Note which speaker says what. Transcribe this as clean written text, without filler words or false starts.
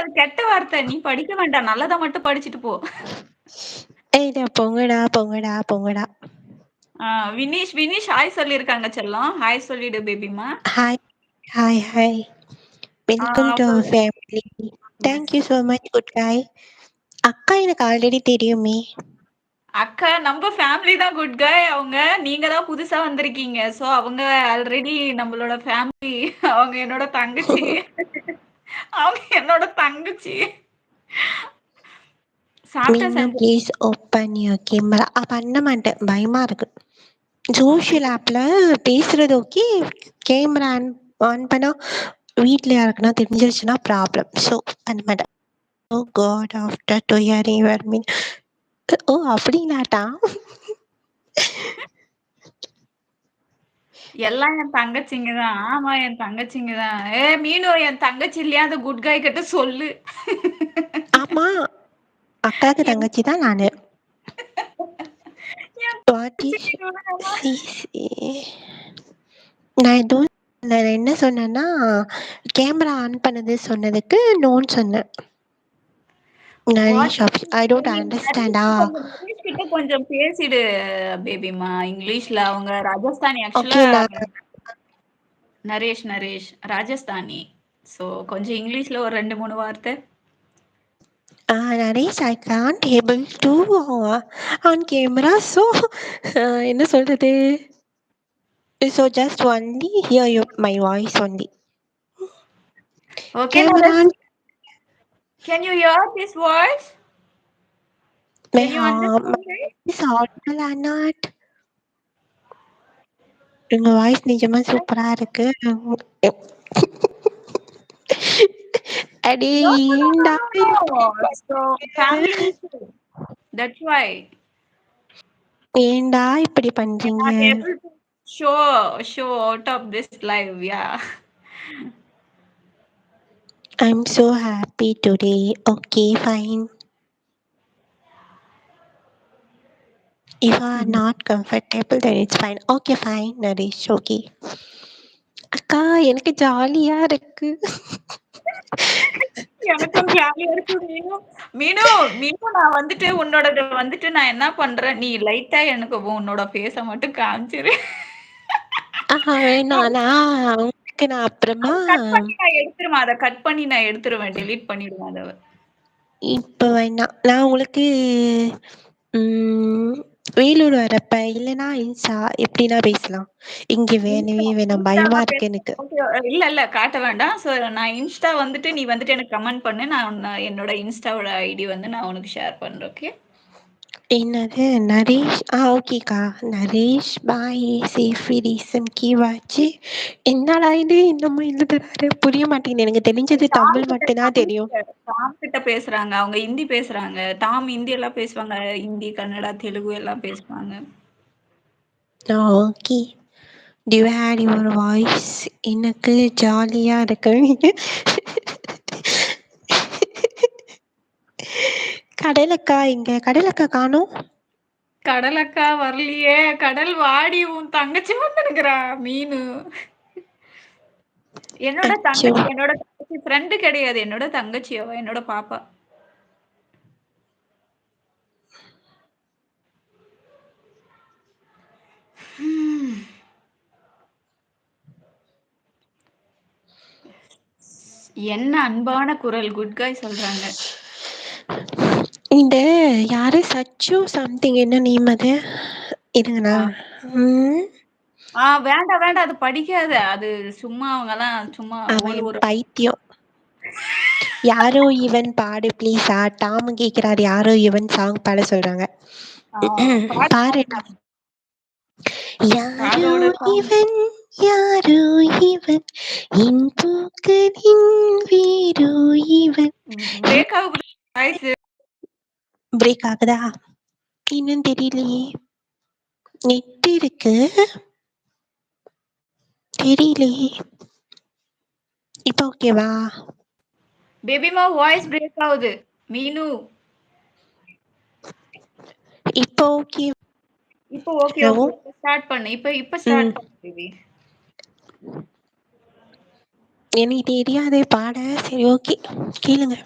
Speaker 1: அது கெட்ட வார்த்தை. நீ படிக்க வேண்டாம். நல்லதா மட்டும் படிச்சுட்டு போ.
Speaker 2: ஏய்டா போங்கடா, போங்கடா, போங்கடா.
Speaker 1: வினீஷ் வினீஷ் ஹாய் சொல்லியிருக்காங்க செல்லம். ஹாய் சொல்லிடு பேபிமா.
Speaker 2: Hi, hi, hi. Welcome to our family. Thank you so much good guy. அக்கா எனக்கு ஆல்ரெடி தெரியுமே.
Speaker 1: அக்கா நம்ம ஃபேமிலி தான் குட் காய். அவங்க நீங்க தான் புதுசா வந்திருக்கீங்க. சோ அவங்க ஆல்ரெடி நம்மளோட ஃபேமிலி. அவங்க என்னோட தங்கச்சி. அவங்க என்னோட தங்கச்சி. சாப்பிட்டா
Speaker 2: மீனு
Speaker 1: செஞ்சு
Speaker 2: ப்ளீஸ் ஓப்பன் யுவர் கேமரா. பண்ண மாட்டேன், பயமா இருக்கு. சோஷியல் ஆப்ல பேசுறது ஓகே, கேமரா ஆன் பண்ணா வீட்டில் யாருக்குன்னா தெரிஞ்சிருச்சுன்னா ப்ராப்ளம். ஸோ பண்ண மாட்டேன். ஓ காட் ஆஃப்டர் 2 இயர் யுவர் மீன். ஓ அப்படிங்களாட்டா?
Speaker 1: எல்லாம் என் தங்கச்சிங்க தான். ஆமா என் தங்கச்சிங்க தான். மீனு என் தங்கச்சி இல்லையா அந்த குட் காய் கிட்ட சொல்லு.
Speaker 2: ஆமா, அக்காவுக்கு
Speaker 1: என்
Speaker 2: தங்கச்சி தான் நானு.
Speaker 1: என்
Speaker 2: வாட்
Speaker 1: தங்கச்சி
Speaker 2: இஸ்
Speaker 1: மீனுதாம்மா.
Speaker 2: நான் எதுவும் நான் என்ன சொன்னேன்னா, கேமரா ஆன் பண்ணது சொன்னதுக்கு நோன்னு சொன்னேன்.
Speaker 1: வாட்
Speaker 2: நரேஷ் ஐ டோன்ட்
Speaker 1: நீ
Speaker 2: அண்டர்ஸ்டாண்டா.
Speaker 1: நரேஷ் கிட்ட கொஞ்சம் பேசிடு பேபிமா. இங்கிலீஷ்ல அவங்க ராஜஸ்தானி
Speaker 2: ஓகே,
Speaker 1: ஆக்சுவலா.
Speaker 2: நான்
Speaker 1: நரேஷ் நரேஷ் ராஜஸ்தானி. சோ கொஞ்சம் இங்கிலீஷ்ல ஒரு 2 3 வார்த்தை.
Speaker 2: Naresh I can't able to on camera. So என்ன சொல்றது? So just only hear you my voice only.
Speaker 1: Okay,
Speaker 2: camera
Speaker 1: Narash, can you hear this voice?
Speaker 2: My
Speaker 1: Can you understand it?
Speaker 2: Is audible or not? உங்க voice நிஜமா சூப்பரா இருக்கு. அடே
Speaker 1: No, no, no,
Speaker 2: ஏன்டா
Speaker 1: no,
Speaker 2: இப்படி
Speaker 1: no, no. So family
Speaker 2: பண்றீங்க?
Speaker 1: issue. That's why
Speaker 2: ஏன்டா இப்படி
Speaker 1: I'm
Speaker 2: பண்றீங்க?
Speaker 1: not able to show out of this live. Yeah.
Speaker 2: I'm so happy today. Okay, fine. If you are not comfortable, then it's fine. Okay, fine, Naresh. Okay. அக்கா எனக்கு ஜாலியா இருக்கு.
Speaker 1: எனக்கும் ஜாலியா இருக்கு மீனு. மீனு மீனு நான் வந்துட்டு உன்னோடது வந்துட்டு நான் என்ன பண்றேன், நீ லைட்டா எனக்கு உன்னோட ஃபேஸ மட்டும் காமிச்சிரு.
Speaker 2: வேணாம். உங்களுக்கு நான் அப்புறமா
Speaker 1: அத கட் பண்ணி நான் எடுத்துருவேன். அத கட் பண்ணி நான் எடுத்துருவேன். டெலீட் பண்ணிடுவேன் அத.
Speaker 2: இப்ப வேணாம். நான் உங்களுக்கு வேலூர் வரப்ப இல்லைன்னா இன்ஸ்டா எப்படின்னா பேசலாம். இங்க வேணவே வேணாம், பயமா
Speaker 1: இன்ஸ்டாலாம்
Speaker 2: இருக்கு எனக்கு.
Speaker 1: ஓகே. இல்ல காட்ட வேண்டாம். சோ நான் இன்ஸ்டா வந்துட்டு நீ வந்துட்டு எனக்கு கமெண்ட் பண்ணு. நான் என்னோட இன்ஸ்டாவோட ஐடி வந்து நான் உனக்கு ஷேர் பண்றேன். ஓகே?
Speaker 2: என்னது நரேஷ்? ஓகேக்கா. நரேஷ் பாய் சேஃபி ரீசன் கீவாச்சு. என்னடா இது இன்னமும் எழுதுறாரு, புரிய மாட்டேங்குது. எனக்கு தெரிஞ்சது
Speaker 1: டாம்
Speaker 2: தமிழ்
Speaker 1: கிட்ட
Speaker 2: மட்டும்தான் தெரியும்.
Speaker 1: டாம் கிட்ட பேசுறாங்க. அவங்க ஹிந்தி பேசுறாங்க. டாம் ஹிந்தி எல்லாம் பேசுவாங்க. ஹிந்தி, கன்னடா, தெலுங்கு எல்லாம் பேசுவாங்க.
Speaker 2: Okay. Do hate your voice. எனக்கு ஜாலியா இருக்கு. கடலக்கா இங்க, கடலக்கா காணோம்.
Speaker 1: கடலக்கா வரலையே. கடல் வாடி உன் தங்கச்சி வந்துருக்குறா மீனு. என்னோட
Speaker 2: அச்சோ.
Speaker 1: தங்கச்சி ஃப்ரெண்டு கிடையாது. என்னோட தங்கச்சி அவ. என்னோட பாப்பா. என்ன அன்பான குரல் குட் காய் சொல்றாங்க.
Speaker 2: இந்த யாரு சச்சு சம்திங் என்ன நேம் அது? இருங்கண்ணா.
Speaker 1: வேண்டாம் வேண்டாம் அது படிக்காத. அது சும்மா அவங்கலாம் சும்மா ஒரு
Speaker 2: அவன்
Speaker 1: ஒரு
Speaker 2: பைத்தியம். யாரோ இவன் பாடு ப்ளீஸா. டாம் கேக்குறாரு யாரோ இவன் சாங் பாட சொல்றாங்க. பாரு. யாரோ
Speaker 1: காதோட
Speaker 2: இவன், யாரோ இவன், என் பூக்களின் வீரோ இவன்.
Speaker 1: பிரேக் ஆகுது வாய்ஸ்.
Speaker 2: பிரேக் ஆகுதா? இன்னும் தெரியலையே. நெட் இருக்கு, தெரியலையே. இப்போ ஓகேவா?
Speaker 1: பேபிமா வாய்ஸ் பிரேக் ஆகுது. மீனு
Speaker 2: இப்போ ஓகே.
Speaker 1: இப்போ ஓகே
Speaker 2: ஹலோ.
Speaker 1: ஓகே. ஸ்டார்ட் பண்ணு. இப்ப ஸ்டார்ட் பண்ணு பேபி.
Speaker 2: எனக்கு தெரியாதே பாட. சரி ஓகே, கேளுங்க.